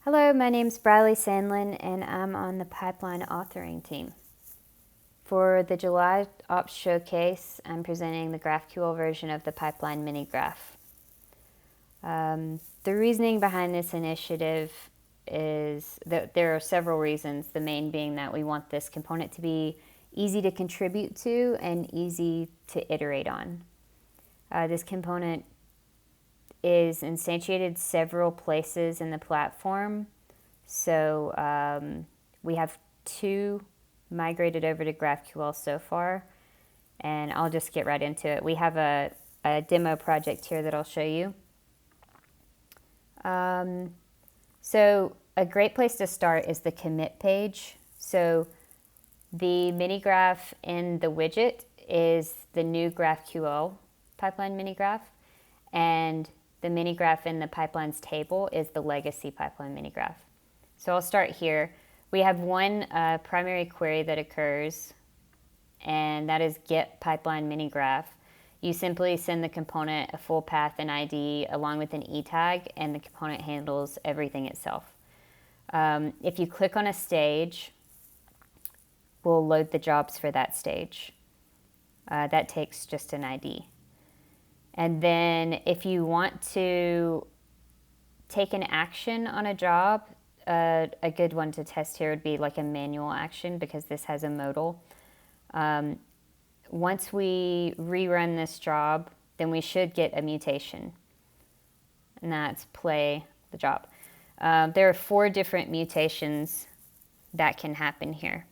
Hello, my name's Briley Sandlin, and I'm on the pipeline authoring team. For the July Ops Showcase, I'm presenting the GraphQL version of the pipeline mini graph. The reasoning behind this initiative is that there are several reasons, the main being that we want this component to be easy to contribute to and easy to iterate on. This component is instantiated several places in the platform. So we have 2 migrated over to GraphQL so far, and I'll just get right into it. We have a demo project here that I'll show you. So a great place to start is the commit page. So the mini graph in the widget is the new GraphQL pipeline mini graph, and the mini graph in the pipelines table is the legacy pipeline mini graph. So I'll start here. We have one primary query that occurs, and that is get pipeline mini graph. You simply send the component a full path and ID along with an e tag, and the component handles everything itself. If you click on a stage, we'll load the jobs for that stage. That takes just an ID. And then if you want to take an action on a job, a good one to test here would be like a manual action, because this has a modal. Once we rerun this job, then we should get a mutation, and that's play the job. There are 4 different mutations that can happen here.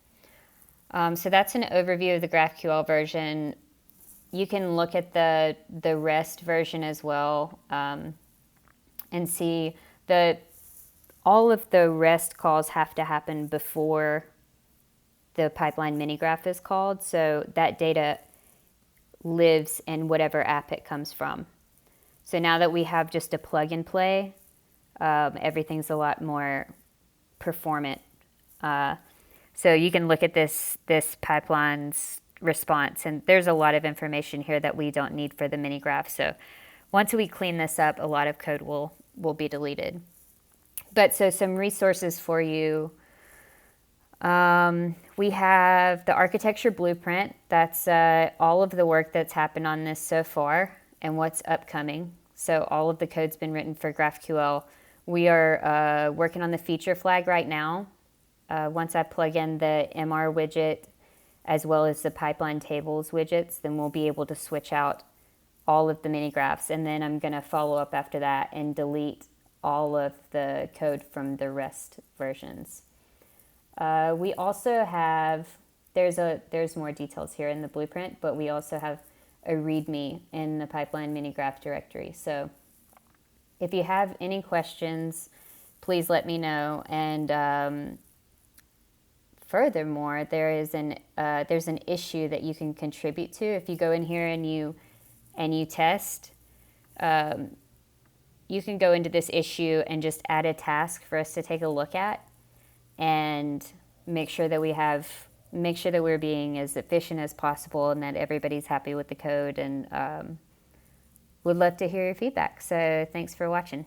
So that's an overview of the GraphQL version. You can look at the REST version as well, and see that all of the REST calls have to happen before the pipeline mini graph is called. So that data lives in whatever app it comes from. So now that we have just a plug and play, everything's a lot more performant. So you can look at this pipeline's response, and there's a lot of information here that we don't need for the mini graph. So once we clean this up, a lot of code will be deleted. But so some resources for you. We have the architecture blueprint. That's all of the work that's happened on this so far and what's upcoming. So all of the code's been written for GraphQL. We are working on the feature flag right now. Once I plug in the MR widget as well as the pipeline tables widgets, then we'll be able to switch out all of the mini graphs. And then I'm going to follow up after that and delete all of the code from the REST versions. We also have, there's more details here in the blueprint, but we also have a README in the pipeline mini graph directory. So if you have any questions, please let me know. And furthermore, there's an issue that you can contribute to. If you go in here and you test, you can go into this issue and just add a task for us to take a look at, and make sure that we're being as efficient as possible and that everybody's happy with the code, and would love to hear your feedback. So thanks for watching.